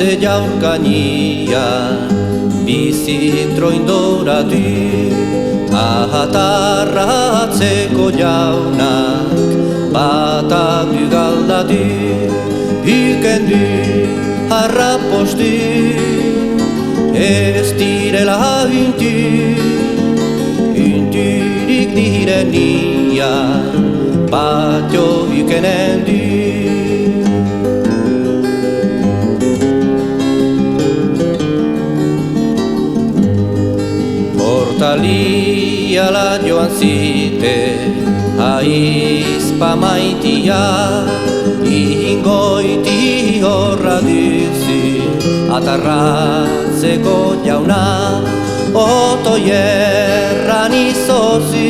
Ze jaurkania bizitroindora du ahatarratzeko jaunak batak du galdatu Huken du harrapostu ez direla unturik direnia batio hukenen du Portaliala joan zite aizpa maitia Ingoiti horra duzu atarratzeko jauna Otoierran izozu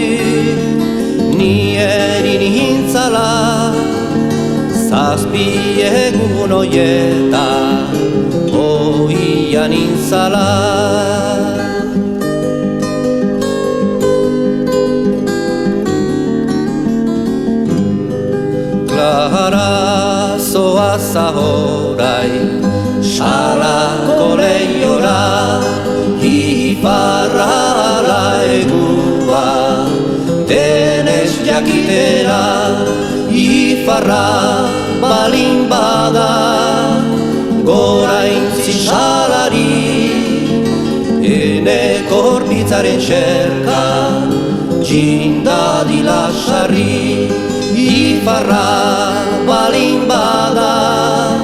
nieri nintzala Zazpi egun oieta oian nintzala Arazoa zahorai, salako lehiora, ifarra egua, denez jakitera, ifarra balin bada, gora intzi salari, eneko horbitzaren xerka, txindadila sarri, Ifarra balin bada,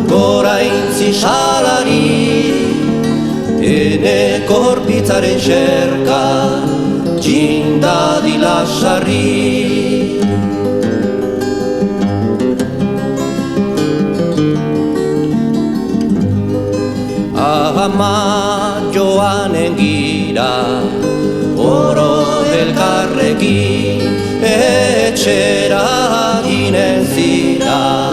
gora intzi salari, eneko horbitzaren xerka, txindadila sarri. Ama joanen gira, oro elkarrekin, etxera ginen zira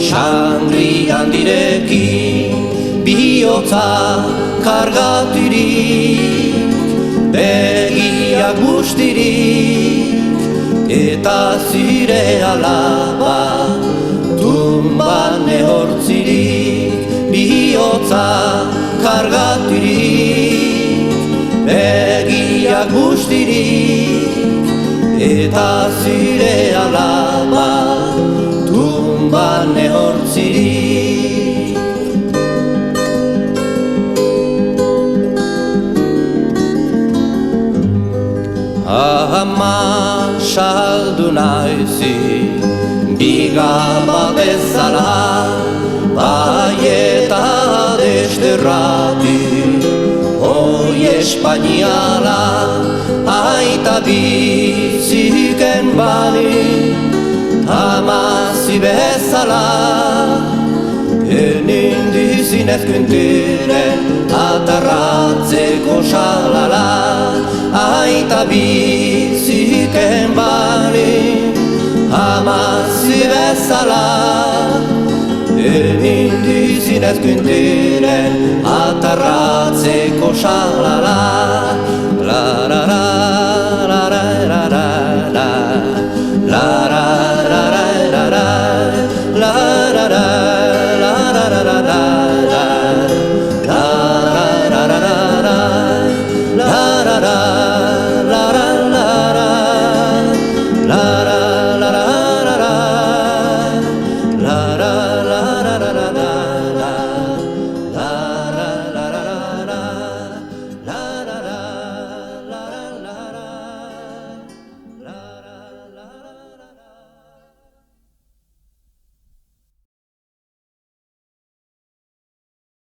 Xangri handirekin bihotza kargaturik Begiak bustirik eta zure alaba Tumban ehortzirik bihotza kargaturik Begiak bustirik eta zure alaba tumban ehortzirik Ama saldu naizi bigaba bezala bai eta desterratu Hoi espainiala aita biziken bani Amazi bezala Enin dizinez kunturen atarratzeko salala Aita biziken bani Amazi bezala Enin dizinez kunturen atarratzeko salala La la la la la